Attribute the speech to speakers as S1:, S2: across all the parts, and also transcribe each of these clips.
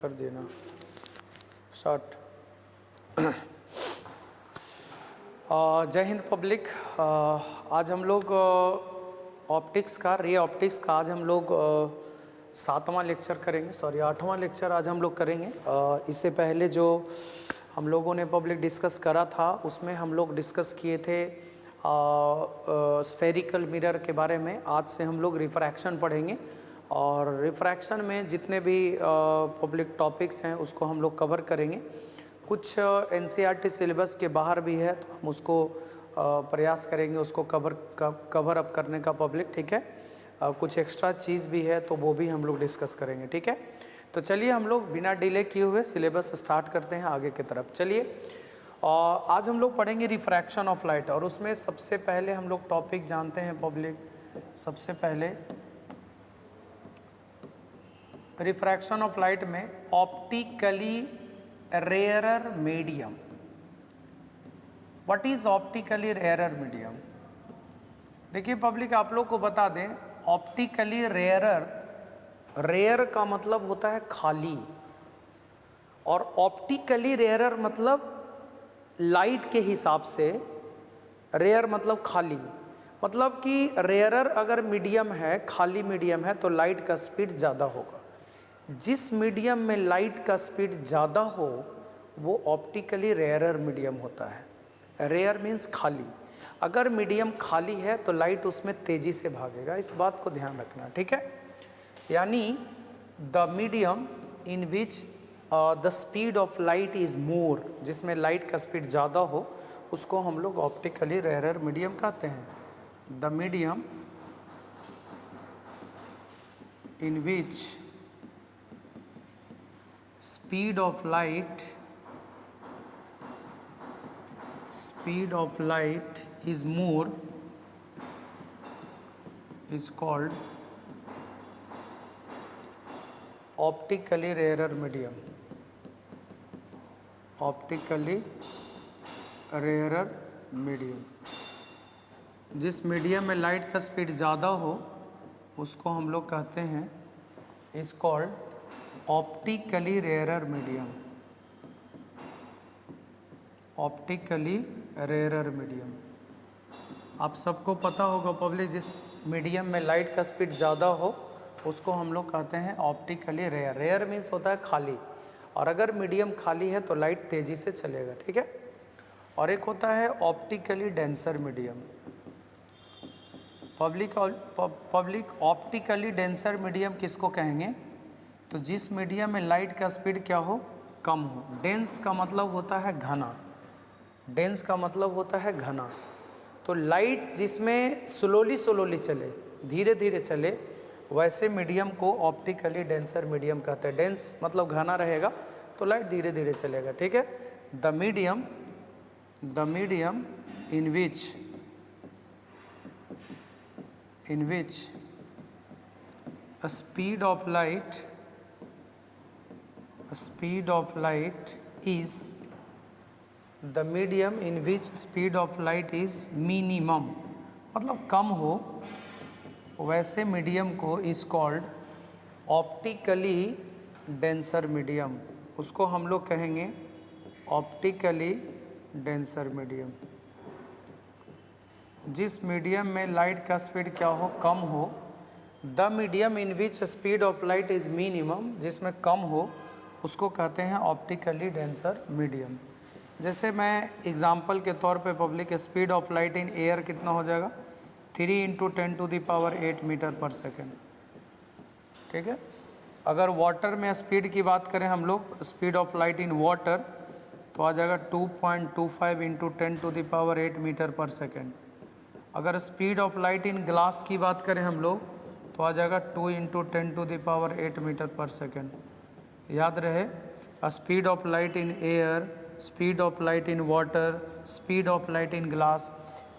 S1: कर देना स्टार्ट। जय हिंद पब्लिक। आज हम लोग ऑप्टिक्स का रे ऑप्टिक्स का आज हम लोग 7वां लेक्चर करेंगे, 8वां लेक्चर आज हम लोग करेंगे। इससे पहले जो हम लोगों ने पब्लिक डिस्कस करा था उसमें हम लोग डिस्कस किए थे स्फेरिकल मिरर के बारे में। आज से हम लोग रिफ्रैक्शन पढ़ेंगे और रिफ्रैक्शन में जितने भी पब्लिक टॉपिक्स हैं उसको हम लोग कवर करेंगे। कुछ एनसीईआरटी सिलेबस के बाहर भी है तो हम उसको प्रयास करेंगे उसको कवर अप करने का पब्लिक, ठीक है। कुछ एक्स्ट्रा चीज़ भी है तो वो भी हम लोग डिस्कस करेंगे, ठीक है। तो चलिए हम लोग बिना डिले किए हुए सिलेबस स्टार्ट करते हैं आगे की तरफ। चलिए आज हम लोग पढ़ेंगे रिफ्रैक्शन ऑफ लाइट और उसमें सबसे पहले हम लोग टॉपिक जानते हैं पब्लिक। सबसे पहले रिफ्रैक्शन ऑफ लाइट में optically rarer medium. What is optically rarer medium? देखिए पब्लिक, आप लोग को बता दें, ऑप्टिकली रेयरर, रेयर का मतलब होता है खाली और ऑप्टिकली रेयरर मतलब लाइट के हिसाब से, रेयर मतलब खाली, मतलब कि रेयरर अगर मीडियम है, खाली मीडियम है तो लाइट का स्पीड ज़्यादा होगा। जिस मीडियम में लाइट का स्पीड ज़्यादा हो वो ऑप्टिकली रेयरर मीडियम होता है। रेयर मीन्स खाली। अगर मीडियम खाली है तो लाइट उसमें तेज़ी से भागेगा, इस बात को ध्यान रखना, ठीक है। यानी the medium in which the speed of light is more, जिसमें लाइट का स्पीड ज़्यादा हो उसको हम लोग ऑप्टिकली रेयरर मीडियम कहते हैं। The medium in which speed of light is more is called optically rarer medium. Optically rarer medium, जिस मीडियम में लाइट का स्पीड ज़्यादा हो उसको हम लोग कहते हैं is called optically rarer medium. Optically rarer medium, आप सबको पता होगा पब्लिक, जिस मीडियम में लाइट का स्पीड ज़्यादा हो उसको हम लोग कहते हैं ऑप्टिकली रेयर। रेयर मीन्स होता है खाली, और अगर मीडियम खाली है तो लाइट तेज़ी से चलेगा, ठीक है। और एक होता है optically denser medium. Public optically denser medium किसको कहेंगे? तो जिस मीडियम में लाइट का स्पीड क्या हो, कम हो। डेंस का मतलब होता है घना, डेंस का मतलब होता है घना। तो लाइट जिसमें स्लोली चले, धीरे धीरे चले, वैसे मीडियम को ऑप्टिकली डेंसर मीडियम कहते हैं। डेंस मतलब घना रहेगा तो लाइट धीरे धीरे चलेगा, ठीक है। The medium in which a speed of light is the medium in which speed of light is minimum, मतलब कम हो, वैसे मीडियम को is called optically denser medium। उसको हम लोग कहेंगे ऑप्टिकली डेंसर मीडियम। जिस मीडियम में लाइट का स्पीड क्या हो, कम हो। The medium in which speed of light is minimum, जिसमें कम हो उसको कहते हैं ऑप्टिकली डेंसर मीडियम। जैसे मैं एग्जांपल के तौर पे public, speed of light in air कितना हो जाएगा? 3 × 10⁸ मीटर पर सेकेंड, ठीक है। अगर वाटर में स्पीड की बात करें हम लोग, speed of light in water, तो आ जाएगा 2.25 × 10⁸ मीटर पर सेकेंड। अगर speed of light in glass की बात करें हम लोग तो आ जाएगा 2 × 10⁸ मीटर पर सेकेंड। याद रहे, speed of light in air, speed of light in water, speed of light in glass,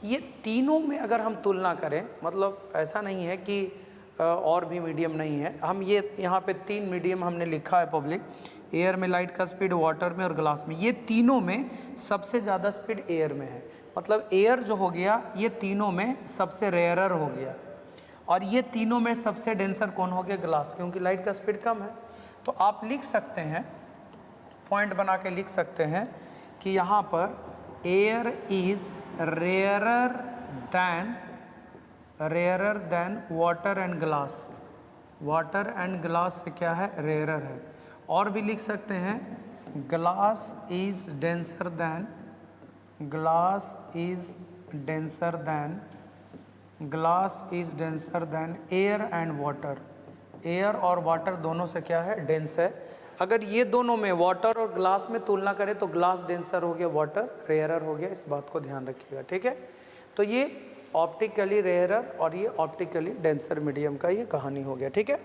S1: ये तीनों में अगर हम तुलना करें, मतलब ऐसा नहीं है कि और भी मीडियम नहीं है, हम ये यहाँ पे 3 मीडियम हमने लिखा है पब्लिक। एयर में लाइट का स्पीड, वाटर में और ग्लास में, ये तीनों में सबसे ज़्यादा स्पीड एयर में है। मतलब एयर जो हो गया ये तीनों में सबसे रेयरर हो गया, और ये तीनों में सबसे डेंसर कौन हो गया? ग्लास, क्योंकि लाइट का स्पीड कम है। तो आप लिख सकते हैं, पॉइंट बना के लिख सकते हैं कि यहाँ पर air is rarer then water and glass. Water and glass से क्या है, रेयरर है। और भी लिख सकते हैं glass is denser than, glass is denser than air and water. Air और वाटर दोनों से क्या है, डेंस है। अगर ये दोनों में वाटर और ग्लास में तुलना करें तो ग्लास डेंसर हो गया, वाटर रेयरर हो गया। इस बात को ध्यान रखिएगा, ठीक है। तो ये ऑप्टिकली रेयरर और ये ऑप्टिकली डेंसर मीडियम का ये कहानी हो गया, ठीक है।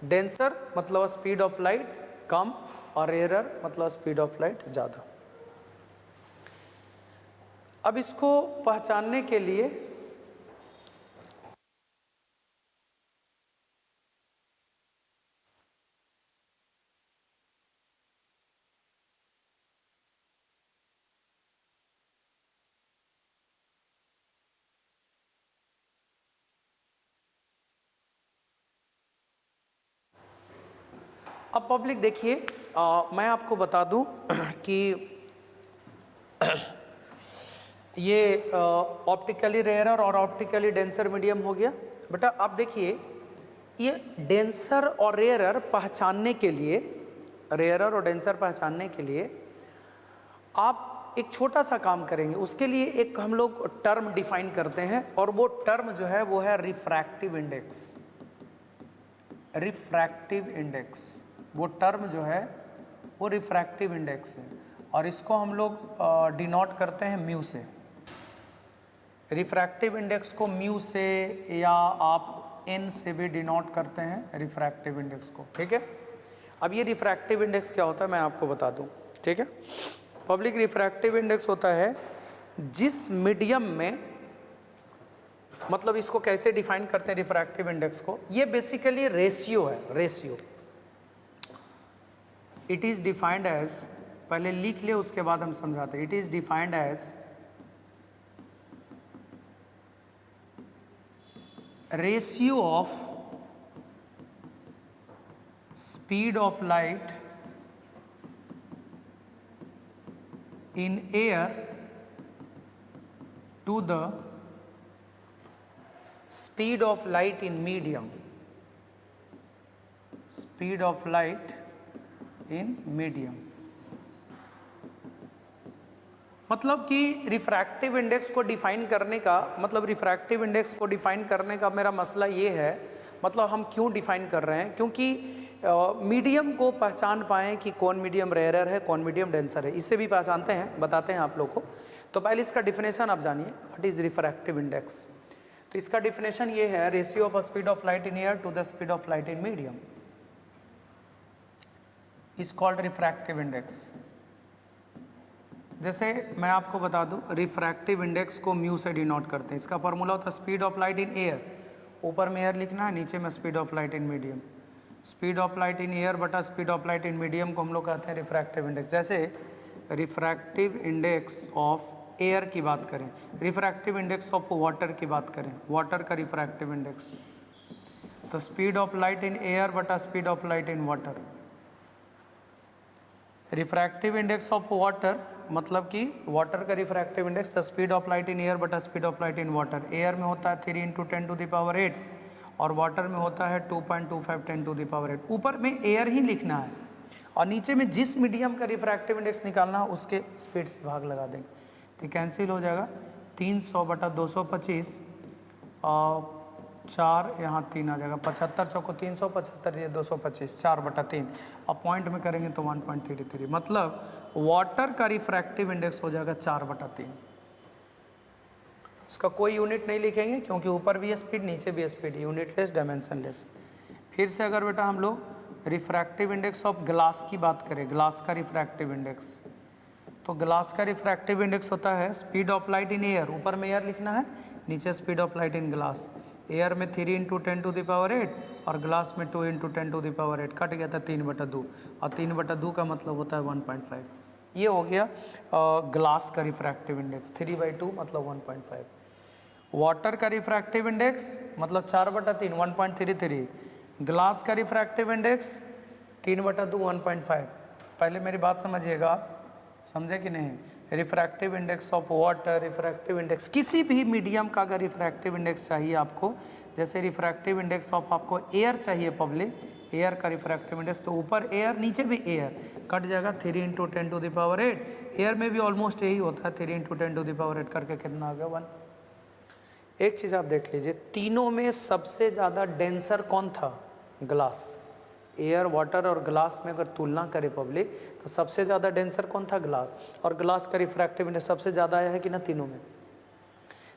S1: डेंसर मतलब स्पीड ऑफ लाइट कम और रेयरर मतलब स्पीड ऑफ लाइट ज़्यादा। अब इसको पहचानने के लिए अब पब्लिक देखिए, मैं आपको बता दूं कि ये ऑप्टिकली रेयरर और ऑप्टिकली डेंसर मीडियम हो गया। बेटा आप देखिए, ये डेंसर और रेयरर पहचानने के लिए, रेयरर और डेंसर पहचानने के लिए आप एक छोटा सा काम करेंगे। उसके लिए एक हम लोग टर्म डिफाइन करते हैं और वो टर्म जो है वो है रिफ्रैक्टिव इंडेक्स। रिफ्रैक्टिव इंडेक्स, वो टर्म जो है वो रिफ्रैक्टिव इंडेक्स है और इसको हम लोग डिनोट करते हैं म्यू से। रिफ्रैक्टिव इंडेक्स को म्यू से या आप एन से भी डिनोट करते हैं रिफ्रैक्टिव इंडेक्स को, ठीक है। अब ये रिफ्रैक्टिव इंडेक्स क्या होता है मैं आपको बता दूं, ठीक है। पब्लिक रिफ्रैक्टिव इंडेक्स होता है जिस मीडियम में, मतलब इसको कैसे डिफाइन करते हैं रिफ्रैक्टिव इंडेक्स को, ये बेसिकली रेशियो है, ratio. It is defined as, पहले लिख ले उसके बाद हम समझाते हैं। It is defined as ratio of speed of light in air to the speed of light in medium, speed of light in medium। मतलब कि रिफ्रैक्टिव इंडेक्स को डिफाइन करने का मतलब, रिफ्रैक्टिव इंडेक्स को डिफाइन करने का मेरा मसला ये है, मतलब हम क्यों डिफाइन कर रहे हैं, क्योंकि मीडियम को पहचान पाएँ कि कौन मीडियम रेयरर है, कौन मीडियम डेंसर है। इससे भी पहचानते हैं, बताते हैं आप लोग को। तो पहले इसका डिफिनेशन आप जानिए, व्हाट इज रिफ्रैक्टिव इंडेक्स। तो इसका डिफिनेशन ये है, ratio of speed of light in air to the speed of light in medium is called refractive index. जैसे मैं आपको बता दूं, रिफ्रैक्टिव इंडेक्स को म्यू से डिनोट करते हैं। इसका फॉर्मूला होता है speed of light in air, ऊपर में एयर लिखना है, नीचे में speed of light in medium. Speed of light in air बटा speed of light in medium को हम लोग कहते हैं रिफ्रैक्टिव इंडेक्स। जैसे रिफ्रैक्टिव इंडेक्स ऑफ एयर की बात करें, रिफ्रैक्टिव इंडेक्स ऑफ वाटर की बात करें, वाटर का रिफ्रैक्टिव इंडेक्स, तो speed of light in air बटा speed of light in water. Refractive index of water मतलब कि वाटर का refractive index the speed of light in air बटा speed of light in water. Air में होता है 3 × 10⁸ और वाटर में होता है 2.25 10⁸। ऊपर में एयर ही लिखना है और नीचे में जिस मीडियम का रिफ्रैक्टिव इंडेक्स निकालना है उसके स्पीड से भाग लगा देंगे, तो कैंसिल हो जाएगा। 300 बटा 225 और 4 यहाँ 3 आ जाएगा, 75 चौको 375, ये 225, 4/3। अब पॉइंट में करेंगे तो 1.33, मतलब वाटर का रिफ्रैक्टिव इंडेक्स हो जाएगा 4/3। इसका कोई यूनिट नहीं लिखेंगे क्योंकि ऊपर भी स्पीड नीचे भी स्पीड, यूनिटलेस डायमेंशनलेस। फिर से अगर बेटा हम लोग रिफ्रैक्टिव इंडेक्स ऑफ ग्लास की बात करें, ग्लास का रिफ्रैक्टिव इंडेक्स, तो ग्लास का रिफ्रैक्टिव इंडेक्स होता है speed of light in air, ऊपर में एयर लिखना है, नीचे speed of light in glass. Air में 3 × 10⁸ और ग्लास में 2 × 10⁸, कट गया था 3/2 और 3/2 का मतलब होता है 1.5। ये हो गया ग्लास का रिफ्रैक्टिव इंडेक्स, 3/2 मतलब 1.5। वाटर का रिफ्रैक्टिव इंडेक्स मतलब 4/3 1.33। ग्लास का रिफ्रैक्टिव इंडेक्स 3/2 1.5। पहले मेरी बात समझिएगा आप, समझे कि नहीं। Refractive index of water, refractive index किसी भी मीडियम का अगर रिफ्रैक्टिव इंडेक्स चाहिए आपको, जैसे रिफ्रैक्टिव इंडेक्स ऑफ आपको एयर चाहिए पब्लिक, एयर का रिफ्रैक्टिव इंडेक्स, तो ऊपर एयर नीचे भी एयर, कट जाएगा 3 × 10⁸। एयर में भी ऑलमोस्ट यही होता है, 3 × 10⁸ करके कितना आ गया 1। एक चीज़ आप देख लीजिए, तीनों में सबसे ज़्यादा डेंसर कौन था? ग्लास। एयर, वाटर और ग्लास में अगर तुलना करें पब्लिक, तो सबसे ज़्यादा डेंसर कौन था? ग्लास। और ग्लास का रिफ्रैक्टिव इंडेक्स सबसे ज़्यादा आया है कि ना तीनों में।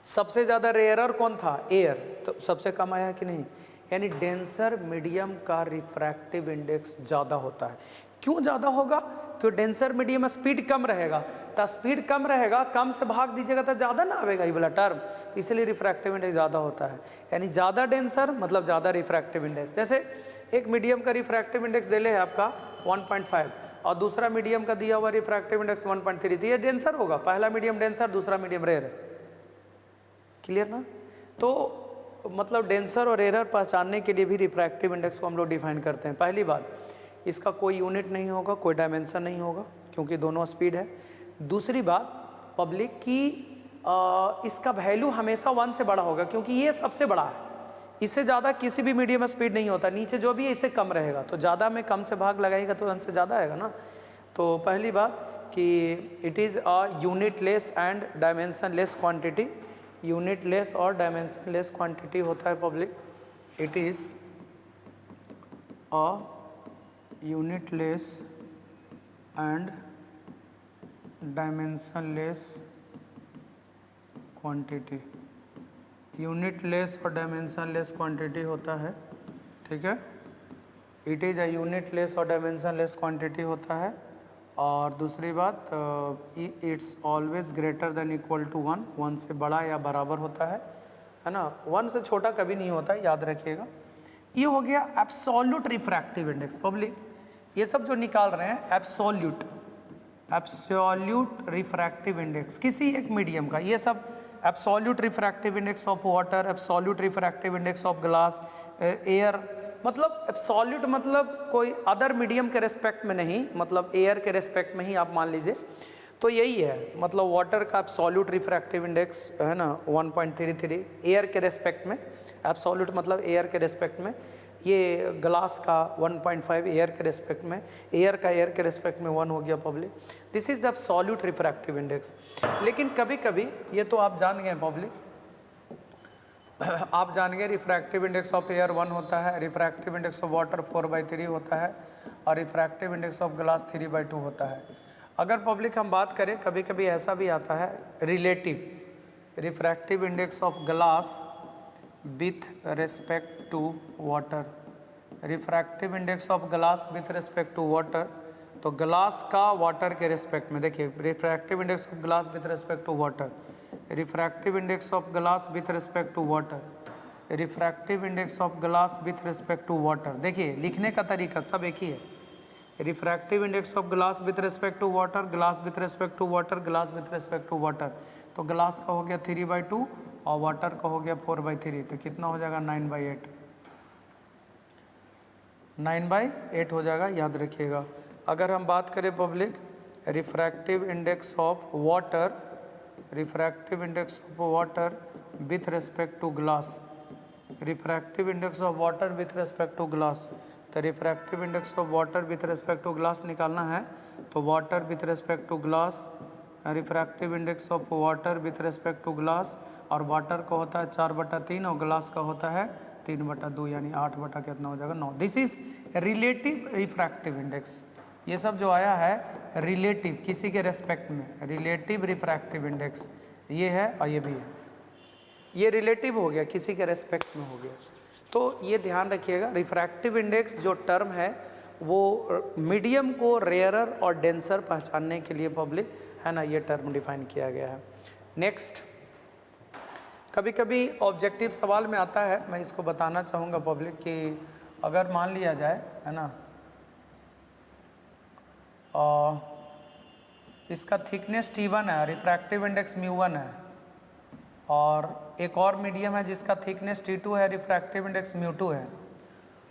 S1: सबसे ज़्यादा रेयरर कौन था? एयर, तो सबसे कम आया है कि नहीं। यानी डेंसर मीडियम का रिफ्रैक्टिव इंडेक्स ज़्यादा होता है। क्यों ज़्यादा होगा? क्योंकि डेंसर मीडियम में स्पीड कम रहेगा, तो स्पीड कम रहेगा, कम से भाग दीजिएगा तो ज़्यादा ना आएगा ये वाला टर्म, तो इसलिए रिफ्रैक्टिव इंडेक्स ज़्यादा होता है। यानी ज़्यादा डेंसर मतलब ज़्यादा रिफ्रैक्टिव इंडेक्स। जैसे एक मीडियम का रिफ्रैक्टिव इंडेक्स दे ले है आपका 1.5 और दूसरा मीडियम का दिया हुआ रिफ्रैक्टिव इंडेक्स 1.3, तो ये डेंसर होगा। पहला मीडियम डेंसर, दूसरा मीडियम रेयर है। क्लियर ना? तो मतलब डेंसर और एरर पहचानने के लिए भी रिफ्रैक्टिव इंडेक्स को हम लोग डिफाइन करते हैं। पहली बात, इसका कोई यूनिट नहीं होगा, कोई डायमेंशन नहीं होगा, क्योंकि दोनों स्पीड है। दूसरी बात पब्लिक की इसका वैल्यू हमेशा 1 से बड़ा होगा, क्योंकि ये सबसे बड़ा है। इससे ज़्यादा किसी भी मीडियम में स्पीड नहीं होता, नीचे जो भी है इससे कम रहेगा, तो ज़्यादा में कम से भाग लगाएगा तो 1 से ज़्यादा आएगा ना। तो पहली बात कि it is a unitless and dimensionless quantity. Unitless और डायमेंशन लेस क्वांटिटी होता है public. It is a unitless and dimensionless quantity. Unitless और डायमेंशन लेस क्वांटिटी होता है, ठीक है। It is a unitless और dimensionless quantity होता है। और दूसरी बात, it's always greater then equal to 1, 1 से बड़ा या बराबर होता है ना। 1 से छोटा कभी नहीं होता है, याद रखिएगा। ये हो गया एब्सोल्यूट रिफ्रैक्टिव इंडेक्स पब्लिक। ये सब जो निकाल रहे हैं एब्सोल्यूट रिफ्रैक्टिव इंडेक्स किसी एक मीडियम का, ये सब absolute refractive index of water, absolute refractive index of glass, air, मतलब एब्सोल्यूट मतलब कोई अदर मीडियम के रेस्पेक्ट में नहीं, मतलब एयर के रेस्पेक्ट में ही आप मान लीजिए। तो यही है, मतलब वाटर का एब्सोल्यूट रिफ्रैक्टिव इंडेक्स है ना 1.33, एयर के रेस्पेक्ट में। एब्सोल्यूट मतलब एयर के रेस्पेक्ट में। ये ग्लास का 1.5 एयर के रेस्पेक्ट में, एयर का एयर के रेस्पेक्ट में 1 हो गया public. This is the absolute refractive index. लेकिन कभी कभी, ये तो आप जान गए पब्लिक, आप जान गए रिफ्रैक्टिव इंडेक्स ऑफ एयर 1 होता है, रिफ्रैक्टिव इंडेक्स ऑफ वाटर 4/3 होता है, और रिफ्रैक्टिव इंडेक्स ऑफ ग्लास 3/2 होता है। अगर पब्लिक हम बात करें, कभी कभी ऐसा भी आता है relative refractive index of glass with respect to water. Refractive index of glass with respect to water, तो ग्लास का वाटर के रेस्पेक्ट में, देखिए refractive index of glass with respect to water, refractive index of glass with respect to water, refractive index of glass with respect to water. देखिए लिखने का तरीका सब एक ही है। Refractive index of glass with respect to water, glass with respect to water, glass with respect to water. तो glass का हो गया 3/2 और वाटर का हो गया 4/3, तो कितना हो जाएगा 9/8। 9/8 हो जाएगा, याद रखिएगा। अगर हम बात करें public refractive index of water, refractive index of water with respect to glass, refractive index of water with respect to glass, तो refractive index of water with respect to glass निकालना है, तो water with respect to glass, refractive index of water with respect to glass, और water का होता है 4/3 और glass का होता है 3/2, यानी 8 बटा कितना हो जाएगा 9। This is relative refractive index. ये सब जो आया है रिलेटिव, किसी के रेस्पेक्ट में, रिलेटिव रिफ्रैक्टिव इंडेक्स ये है और ये भी है। ये रिलेटिव हो गया, किसी के रेस्पेक्ट में हो गया। तो ये ध्यान रखिएगा, रिफ्रैक्टिव इंडेक्स जो टर्म है वो मीडियम को रेयरर और डेंसर पहचानने के लिए पब्लिक है ना, ये टर्म डिफाइन किया गया है। नेक्स्ट, कभी कभी ऑब्जेक्टिव सवाल में आता है, मैं इसको बताना चाहूँगा पब्लिक कि अगर मान लिया जाए है ना, इसका थिकनेस T1 है, रिफ्रैक्टिव इंडेक्स μ1 है, और एक और मीडियम है जिसका थिकनेस T2 है, रिफ्रैक्टिव इंडेक्स μ2 है,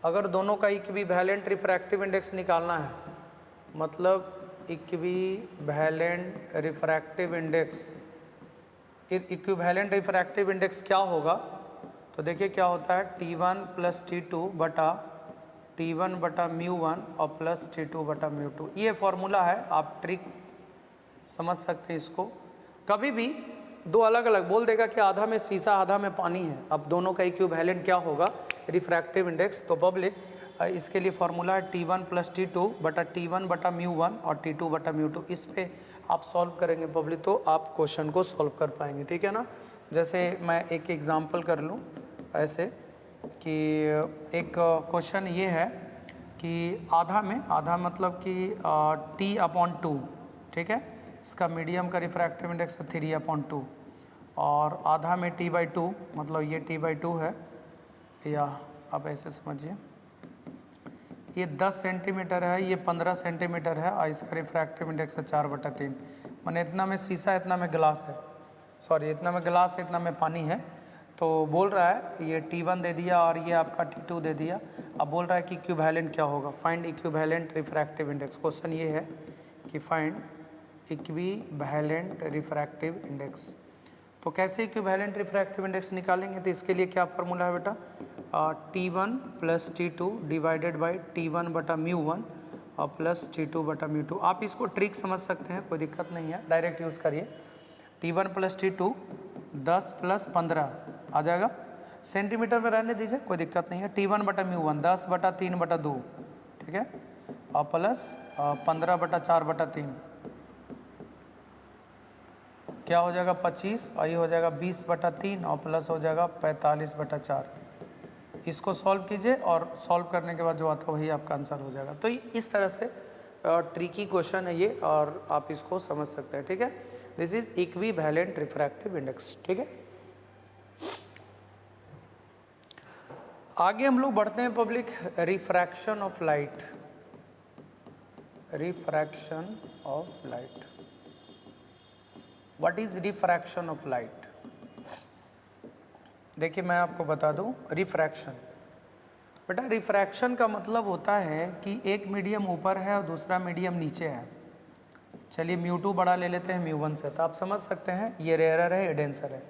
S1: अगर दोनों का इक्विवेलेंट रिफ्रैक्टिव इंडेक्स निकालना है, मतलब equivalent refractive index, equivalent refractive index क्या होगा, तो देखिए क्या होता है T1 प्लस T2 बटा T1 बटा μ1 और प्लस T2 बटा μ2। ये फॉर्मूला है, आप ट्रिक समझ सकते हैं इसको। कभी भी दो अलग अलग बोल देगा कि आधा में शीशा आधा में पानी है, अब दोनों का इक्विवेलेंट क्या होगा, रिफ्रैक्टिव इंडेक्स। तो पब्लिक इसके लिए फॉर्मूला है T1 प्लस T2 बटा T1 बटा μ1 और T2 बटा μ2। इस पे आप सॉल्व करेंगे पब्लिक तो आप क्वेश्चन को सॉल्व कर पाएंगे, ठीक है ना। जैसे मैं एक एग्जांपल कर लूँ ऐसे कि एक क्वेश्चन ये है कि आधा में, आधा मतलब कि T/2, ठीक है, इसका मीडियम का रिफ्रैक्टिव इंडेक्स है 3/2 और आधा में T/2 मतलब ये T/2 है, या आप ऐसे समझिए ये 10 सेंटीमीटर है, ये 15 सेंटीमीटर है और इसका रिफ्रैक्टिव इंडेक्स है 4/3। मैंने इतना में शीशा इतना में ग्लास है, सॉरी इतना में ग्लास है इतना में पानी है। तो बोल रहा है ये T1 दे दिया और ये आपका T2 दे दिया। अब बोल रहा है कि इक्विवेलेंट क्या होगा, find equivalent refractive index. Question ये है कि फाइंड इक्विवेलेंट रिफ्रैक्टिव इंडेक्स। तो कैसे इक्विवेलेंट रिफ्रैक्टिव इंडेक्स निकालेंगे, तो इसके लिए क्या फार्मूला है बेटा, T1 plus T2 divided by T1 बटा μ1 और प्लस T2 बटा μ2। आप इसको ट्रिक समझ सकते हैं, कोई दिक्कत नहीं है, डायरेक्ट यूज़ करिए। T1 प्लस T2 10 प्लस 15 आ जाएगा, सेंटीमीटर में रहने दीजिए कोई दिक्कत नहीं है। T1 बटा μ1 10 बटा 3 बटा 2, ठीक है, और प्लस 15 बटा 4 बटा 3 क्या हो जाएगा 25 और ये हो जाएगा 20 बटा 3 और प्लस हो जाएगा 45 बटा 4। इसको सॉल्व कीजिए और सॉल्व करने के बाद जो आता है वही आपका आंसर हो जाएगा। तो इस तरह से ट्रिकी क्वेश्चन है ये और आप इसको समझ सकते हैं, ठीक है। This is equivalent refractive index, ठीक है। आगे हम लोग बढ़ते हैं public, refraction of light. Refraction of light, what is refraction of light. देखिए मैं आपको बता दूं, रिफ्रैक्शन बेटा, रिफ्रैक्शन का मतलब होता है कि एक मीडियम ऊपर है और दूसरा मीडियम नीचे है। चलिए μ2 बड़ा ले लेते हैं μ1 से, तो आप समझ सकते हैं ये रेयरर है ये डेंसर है,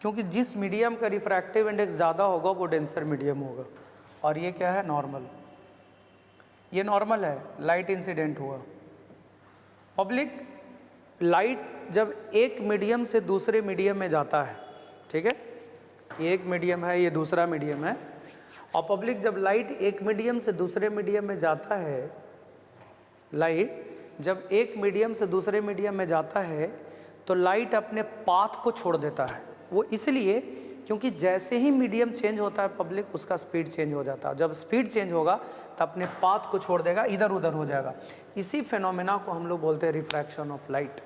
S1: क्योंकि जिस मीडियम का रिफ्रैक्टिव इंडेक्स ज़्यादा होगा वो डेंसर मीडियम होगा। और ये क्या है, नॉर्मल, ये नॉर्मल है, लाइट इंसिडेंट हुआ। पब्लिक लाइट जब एक मीडियम से दूसरे मीडियम में जाता है, ठीक है, ये एक मीडियम है ये दूसरा मीडियम है, और पब्लिक जब लाइट एक मीडियम से दूसरे मीडियम में जाता है, लाइट जब एक मीडियम से दूसरे मीडियम में जाता है तो लाइट अपने पाथ को छोड़ देता है। वो इसलिए क्योंकि जैसे ही मीडियम चेंज होता है पब्लिक उसका स्पीड चेंज हो जाता है। जब स्पीड चेंज होगा तो अपने पाथ को छोड़ देगा, इधर उधर हो जाएगा। इसी फिनोमेना को हम लोग बोलते हैं रिफ्रैक्शन ऑफ लाइट।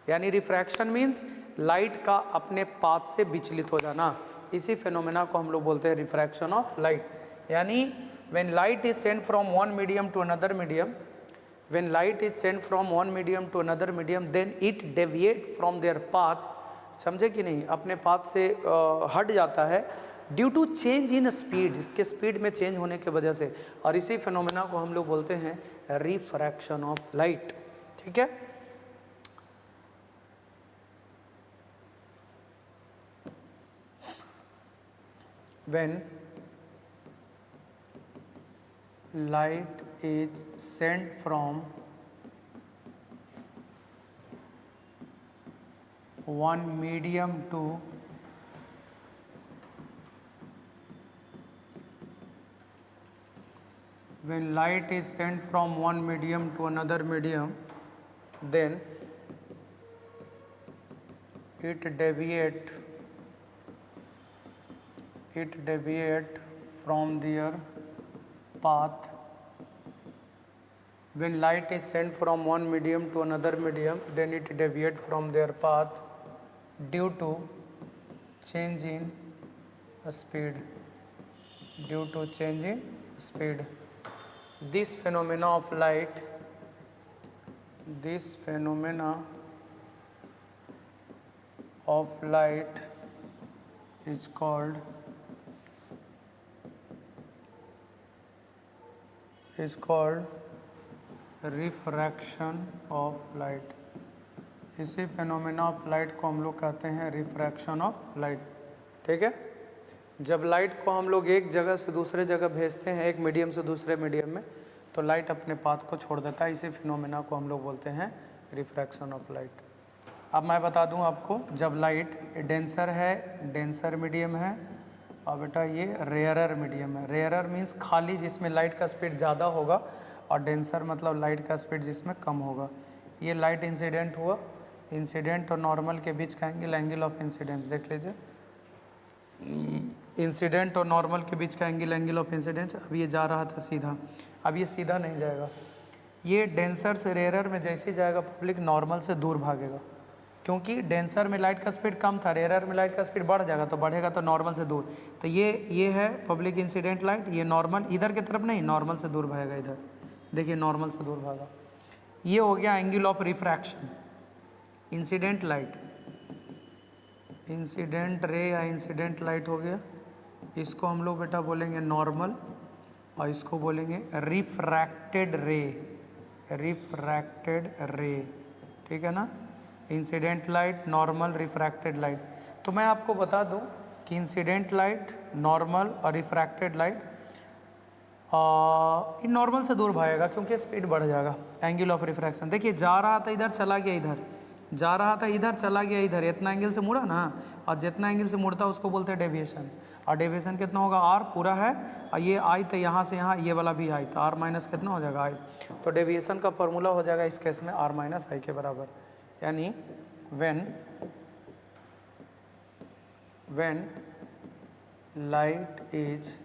S1: यानी रिफ्रैक्शन मीन्स लाइट का अपने पाथ से विचलित हो जाना, इसी फिनोमेना को हम लोग बोलते हैं रिफ्रैक्शन ऑफ लाइट। यानी when light is sent from one medium to another medium, when light is sent from one medium to another medium, then it deviate from their path, समझे कि नहीं, अपने पाथ से हट जाता है due to change in speed, इसके speed में चेंज होने के वजह से। और इसी फिनोमेना को हम लोग बोलते हैं रिफ्रैक्शन ऑफ लाइट, ठीक है। when light is sent from one medium to when light is sent from one medium to another medium, then it deviate from their path. When light is sent from one medium to another medium, then it deviate from their path due to change in speed. Due to change in speed. This phenomena of light, this phenomena of light is called is called refraction of light. इसी phenomena of light को हम लोग कहते हैं refraction of light. ठीक है, जब light को हम लोग एक जगह से दूसरे जगह भेजते हैं, एक मीडियम से दूसरे मीडियम में, तो लाइट अपने पाथ को छोड़ देता है। इसी फिनोमेना को हम लोग बोलते हैं रिफ्रैक्शन ऑफ लाइट। अब मैं बता दूं आपको, जब लाइट डेंसर है, डेंसर मीडियम है, और बेटा ये रेयरर मीडियम है। रेयरर मीन्स खाली, जिसमें लाइट का स्पीड ज़्यादा होगा, और डेंसर मतलब लाइट का स्पीड जिसमें कम होगा। ये लाइट इंसिडेंट हुआ, इंसिडेंट और नॉर्मल के बीच का एंगल, एंगल ऑफ इंसिडेंस देख लीजिए। इंसिडेंट और नॉर्मल के बीच का एंगल, एंगल ऑफ इंसिडेंस। अब ये जा रहा था सीधा, अब ये सीधा नहीं जाएगा, ये डेंसर से रेयरर में जैसे जाएगा पब्लिक नॉर्मल से दूर भागेगा, क्योंकि डेंसर में लाइट का स्पीड कम था, रेयरर में लाइट का स्पीड बढ़ जाएगा, तो बढ़ेगा तो नॉर्मल से दूर। तो ये है पब्लिक इंसिडेंट लाइट, ये नॉर्मल इधर की तरफ नहीं, नॉर्मल से दूर भागेगा इधर, देखिए नॉर्मल से दूर भागा। ये हो गया angle of refraction. Incident light, incident ray या इंसिडेंट लाइट हो गया, इसको हम लोग बेटा बोलेंगे नॉर्मल, और इसको बोलेंगे रिफ्रैक्टेड रे, रिफ्रैक्टेड रे। ठीक है ना, incident light, normal, refracted light. तो मैं आपको बता दूं कि इंसिडेंट लाइट, नॉर्मल और रिफ्रैक्टेड लाइट ये नॉर्मल से दूर भागेगा, क्योंकि स्पीड बढ़ जाएगा। एंगल ऑफ रिफ्रैक्शन देखिए, जा रहा था इधर, चला गया इधर, जा रहा था इधर, चला गया इधर, इतना एंगल से मुड़ा ना, और जितना एंगल से मुड़ता है उसको बोलते हैं डेविएशन। और डेविएशन कितना होगा, आर पूरा है, और ये आई तो यहाँ से यहाँ, ये वाला भी आई, तो आर माइनस कितना हो जाएगा, आई। तो डेविएशन का फॉर्मूला हो जाएगा इस केस में आर माइनस आई के बराबर। यानी when light is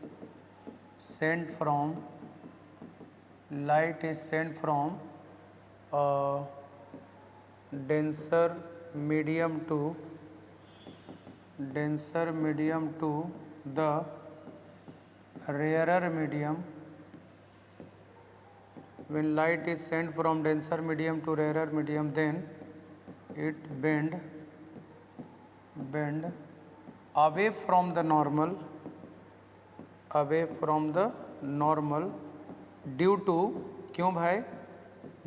S1: sent from denser medium to the rarer medium, when light is sent from denser medium to rarer medium, then it bend away from the normal, due to, क्यों भाई,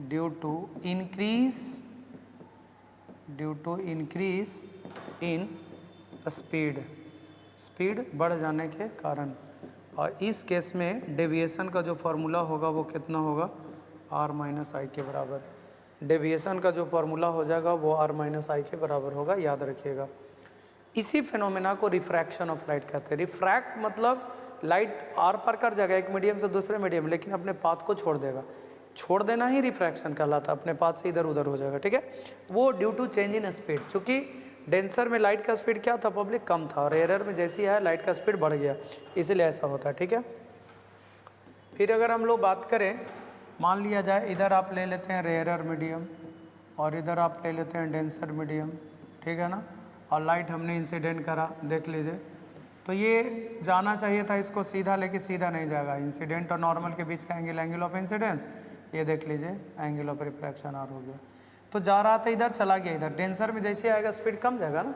S1: due to increase in speed बढ़ जाने के कारण। और इस case में deviation का जो फार्मूला होगा वो कितना होगा, आर माइनस आई के बराबर। डेविएशन का जो फार्मूला हो जाएगा वो आर माइनस आई के बराबर होगा, याद रखिएगा। इसी फिनोमेना को रिफ्रैक्शन ऑफ लाइट कहते हैं। रिफ्रैक्ट मतलब लाइट आर पार कर जाएगा एक मीडियम से दूसरे मीडियम, लेकिन अपने पाथ को छोड़ देगा। छोड़ देना ही रिफ्रैक्शन कहलाता है, अपने पाथ से इधर उधर हो जाएगा। ठीक है, वो due to change in speed. चूँकि डेंसर में लाइट का स्पीड क्या था पब्लिक, कम था, और रेयरर में जैसी है लाइट का स्पीड बढ़ गया, इसलिए ऐसा होता है। ठीक है, फिर अगर हम लोग बात करें, मान लिया जाए इधर आप ले लेते हैं रेयरर मीडियम, और इधर आप ले लेते हैं डेंसर मीडियम। ठीक है ना, और लाइट हमने इंसिडेंट करा, देख लीजिए। तो ये जाना चाहिए था इसको सीधा, लेकिन सीधा नहीं जाएगा। इंसिडेंट और नॉर्मल के बीच का एंगल, एंगल ऑफ इंसिडेंस, ये देख लीजिए एंगल ऑफ रिफ्रैक्शन आर हो गया। तो जा रहा था इधर, चला गया इधर। डेंसर में जैसे आएगा स्पीड कम जाएगा ना,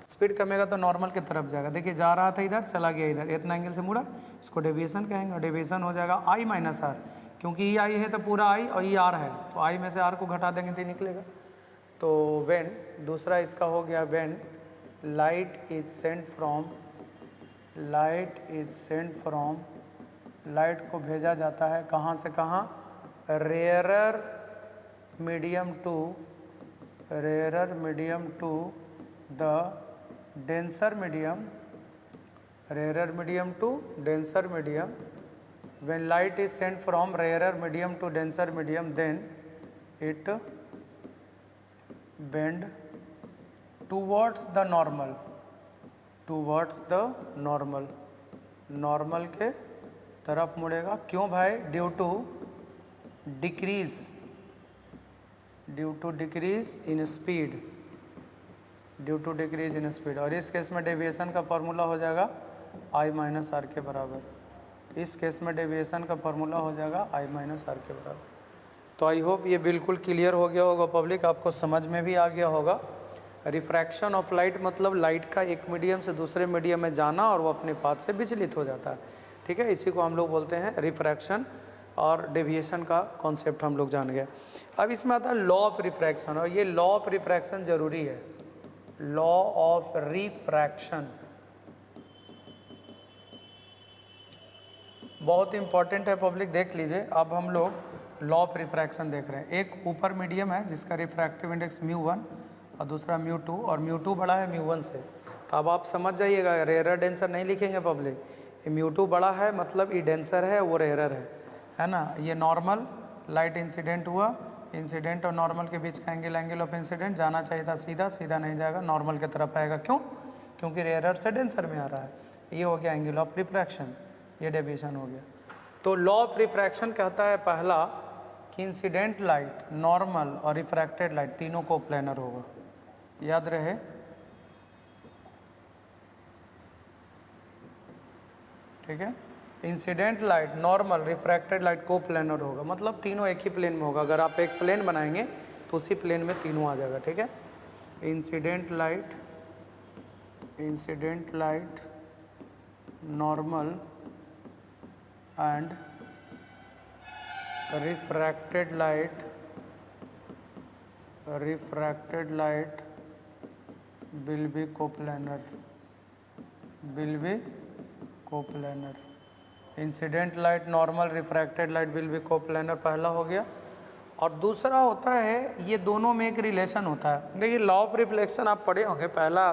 S1: स्पीड कमेगा तो नॉर्मल की तरफ जाएगा। देखिए जा रहा था इधर, चला गया इधर, इतना एंगल से मुड़ा, इसको डेविएशन कहेंगे। और डेविएशन हो जाएगा आई माइनस आर, क्योंकि ई आई है तो पूरा आई, और ई आर है तो आई में से आर को घटा देंगे तो निकलेगा। तो व्हेन, दूसरा इसका हो गया, when light is sent from, light को भेजा जाता है कहाँ से कहाँ, rarer medium to the denser medium, when light is sent from rarer medium to denser medium, then it bend towards the normal, normal के तरफ मुड़ेगा। क्यों भाई, due to decrease in speed, और इस केस में डेविएशन का फॉर्मूला हो जाएगा आई माइनस आर के बराबर। इस केस में डेविएशन का फॉर्मूला हो जाएगा आई माइनस आर के बराबर। तो आई होप ये बिल्कुल क्लियर हो गया होगा पब्लिक, आपको समझ में भी आ गया होगा। रिफ्रैक्शन ऑफ लाइट मतलब लाइट का एक मीडियम से दूसरे मीडियम में जाना और वो अपने पाथ से विचलित हो जाता है। ठीक है, इसी को हम लोग बोलते हैं रिफ्रैक्शन और डेविएशन का कॉन्सेप्ट हम लोग जान गए। अब इसमें आता है लॉ ऑफ रिफ्रैक्शन, और ये लॉ ऑफ रिफ्रैक्शन जरूरी है। लॉ ऑफ रिफ्रैक्शन बहुत इंपॉर्टेंट है पब्लिक, देख लीजिए। अब हम लोग लॉ ऑफ रिफ्रैक्शन देख रहे हैं। एक ऊपर मीडियम है जिसका रिफ्रैक्टिव इंडेक्स μ1 और दूसरा μ2, और μ2 बड़ा है μ1 से। तो अब आप समझ जाइएगा, रेयर डेंसर नहीं लिखेंगे पब्लिक। ये μ2 बड़ा है मतलब ये डेंसर है, वो रेयर है ना। ये नॉर्मल लाइट इंसिडेंट हुआ, इंसिडेंट और नॉर्मल के बीच का एंगल ऑफ इंसिडेंट जाना चाहिए था सीधा, सीधा नहीं जाएगा, नॉर्मल की तरफ आएगा। क्यों? क्योंकि रेयर से डेंसर में आ रहा है। ये हो गया एंगल ऑफ रिफ्रैक्शन, ये डेविएशन हो गया। तो लॉ ऑफ रिफ्रैक्शन कहता है पहला कि इंसिडेंट लाइट, नॉर्मल और रिफ्रैक्टेड लाइट तीनों को प्लेनर होगा, याद रहे। ठीक है, incident light, normal, refracted light को प्लेनर होगा, मतलब तीनों एक ही प्लेन में होगा। अगर आप एक प्लेन बनाएंगे तो उसी प्लेन में तीनों आ जाएगा। ठीक है, incident light, normal and refracted light will be coplanar, incident light, normal, refracted light will be coplanar, पहला हो गया। और दूसरा होता है, ये दोनों में एक रिलेशन होता है। देखिए लॉ ऑफ रिफ्लेक्शन आप पढ़े होंगे, पहला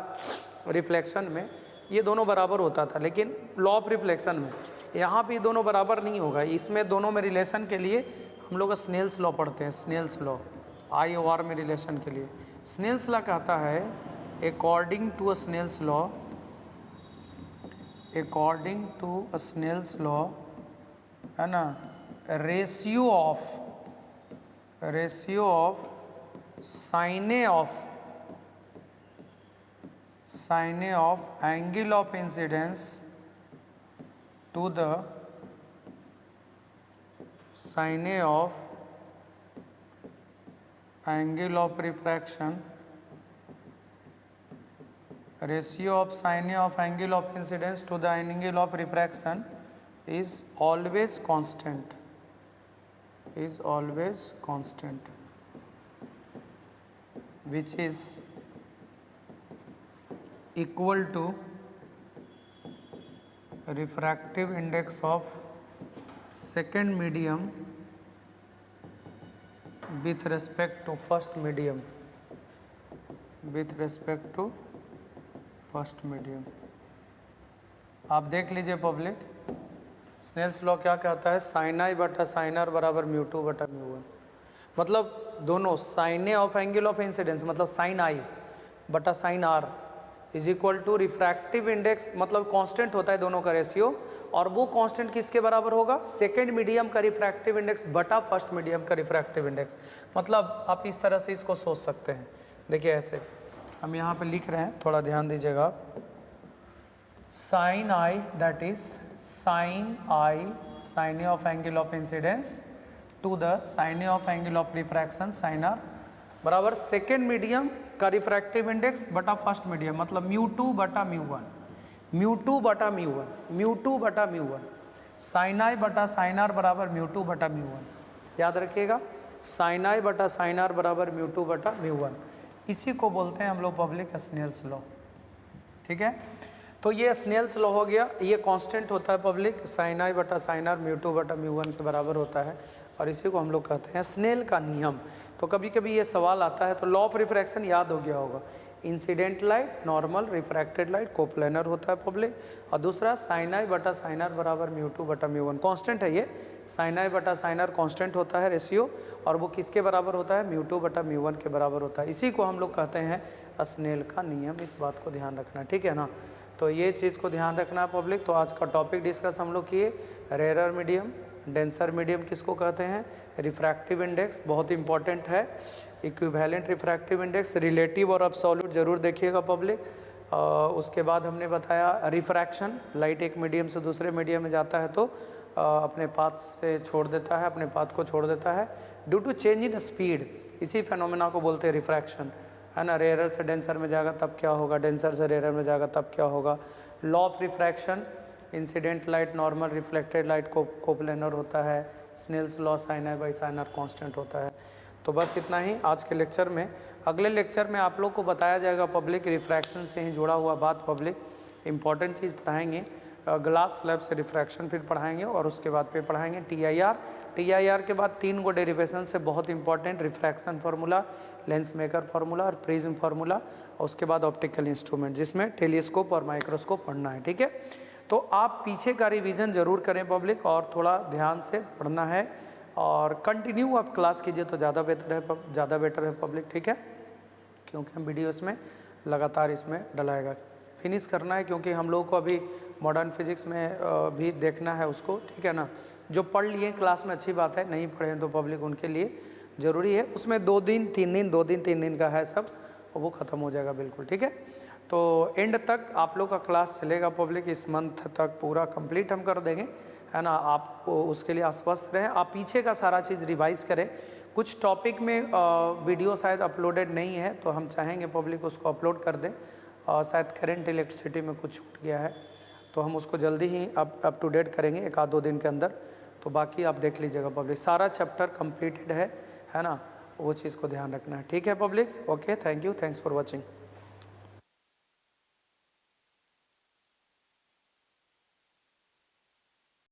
S1: रिफ्लेक्शन में ये दोनों बराबर होता था, लेकिन लॉ ऑफ रिफ्लेक्शन में यहाँ पे ये दोनों बराबर नहीं होगा। इसमें दोनों में रिलेशन के लिए हम लोग स्नेल्स लॉ पढ़ते हैं। स्नेल्स लॉ आई और आर में रिलेशन के लिए स्नेल्स लॉ कहता है, अकॉर्डिंग टू स्नेल्स लॉ, है ना, ratio of sine of angle of incidence to the sine of angle of refraction, ratio of sine of angle of incidence to the angle of refraction is always constant, which is equal to refractive index of second medium with respect to first medium, आप देख लीजिए public, Snell's law क्या कहता है, sign I बटा sine R बराबर μ2 बटा μ1, मतलब दोनों sines of angle of incidence मतलब साइन आई बटा sine R is equal to refractive index, मतलब कांस्टेंट होता है दोनों का रेशियो, और वो कांस्टेंट किसके बराबर होगा, सेकंड मीडियम का रिफ्रैक्टिव इंडेक्स बटा फर्स्ट मीडियम का रिफ्रैक्टिव इंडेक्स। मतलब आप इस तरह से इसको सोच सकते हैं। देखिए ऐसे हम यहाँ पे लिख रहे हैं, थोड़ा ध्यान दीजिएगा आप। Sine I that is sine I sine of angle of incidence to the sine of angle of refraction sine R बराबर सेकेंड मीडियम का रिफ्रैक्टिव इंडेक्स बटा फर्स्ट मीडियम, मतलब μ2 बटा μ1, साइन आई बटा साइन आर बराबर μ2 बटा μ1। याद रखिएगा, साइन आई बटा साइन आर बराबर μ2 बटा μ1, इसी को बोलते हैं हम लोग पब्लिक स्नेल्स लॉ। ठीक है, तो ये स्नेल्स लॉ हो गया, ये कांस्टेंट होता है पब्लिक, साइन आई बटा साइन आर μ2 बटा μ1 के बराबर होता है, और इसी को हम लोग कहते हैं स्नेल का नियम। तो कभी कभी ये सवाल आता है तो लॉ ऑफ रिफ्रैक्शन याद हो गया होगा, incident light, normal, refracted light coplanar होता है पब्लिक, और दूसरा साइन आई बटा साइन आर बराबर μ2 बटा μ1, कांस्टेंट है ये, साइन आई बटा साइन आर कांस्टेंट होता है रेशियो, और वो किसके बराबर होता है, μ2 बटा μ1 के बराबर होता है। इसी को हम लोग कहते हैं स्नेल का नियम, इस बात को ध्यान रखना, ठीक है ना। तो ये चीज़ को ध्यान रखना है पब्लिक। तो आज का टॉपिक डिस्कस हम लोग किए, रेयर मीडियम, डेंसर मीडियम किसको कहते हैं, रिफ्रैक्टिव इंडेक्स बहुत इंपॉर्टेंट है, इक्विवेलेंट रिफ्रैक्टिव इंडेक्स, रिलेटिव और एब्सोल्यूट जरूर देखिएगा पब्लिक। उसके बाद हमने बताया रिफ्रैक्शन, लाइट एक मीडियम से दूसरे मीडियम में जाता है तो अपने पाथ से छोड़ देता है, अपने पाथ को छोड़ देता है due to change in speed, इसी फेनोमेना को बोलते हैं रिफ्रैक्शन, है ना। रेयर से डेंसर में जाएगा तब क्या होगा, डेंसर से रेयर में जाएगा तब क्या होगा। Law of refraction, incident light, normal, reflected light को कोप्लेनर होता है, Snell's law sine I by sine R constant होता है। तो बस इतना ही आज के लेक्चर में। अगले लेक्चर में आप लोग को बताया जाएगा पब्लिक रिफ्रैक्शन से ही जुड़ा हुआ बात, पब्लिक इंपॉर्टेंट चीज़ पढ़ाएंगे, ग्लास स्लैब से रिफ्रैक्शन फिर पढ़ाएंगे और उसके बाद फिर पढ़ाएंगे टीआईआर के बाद 3 गो डेरिवेशन से बहुत important, refraction formula, lens maker formula और प्रिज्म फार्मूला, और उसके बाद ऑप्टिकल इंस्ट्रूमेंट जिसमें टेलीस्कोप और माइक्रोस्कोप पढ़ना है। ठीक है, तो आप पीछे का रिवीजन जरूर करें पब्लिक, और थोड़ा ध्यान से पढ़ना है और कंटिन्यू आप क्लास कीजिए तो ज़्यादा बेटर है पब्लिक। ठीक है, क्योंकि हम वीडियोस में लगातार इसमें डलाएगा, फिनिश करना है, क्योंकि हम लोगों को अभी मॉडर्न फिजिक्स में भी देखना है उसको। ठीक है ना, जो पढ़ लिए क्लास में अच्छी बात है, नहीं पढ़े तो पब्लिक उनके लिए ज़रूरी है। उसमें 2 दिन 3 दिन का है सब, और वो ख़त्म हो जाएगा बिल्कुल। ठीक है, तो एंड तक आप लोग का क्लास चलेगा पब्लिक, इस मंथ तक पूरा कंप्लीट हम कर देंगे, है ना। आप उसके लिए आश्वस्त रहें, आप पीछे का सारा चीज़ रिवाइज करें। कुछ टॉपिक में वीडियो शायद अपलोडेड नहीं है, तो हम चाहेंगे पब्लिक उसको अपलोड कर दें, और शायद करंट इलेक्ट्रिसिटी में कुछ छूट गया है, तो हम उसको जल्दी ही अप टू डेट करेंगे 1-2 दिन के अंदर। तो बाकी आप देख लीजिएगा पब्लिक, सारा चैप्टर कंप्लीटेड है ना, वो चीज़ को ध्यान रखना है। ठीक है public, okay, thank you, thanks for watching.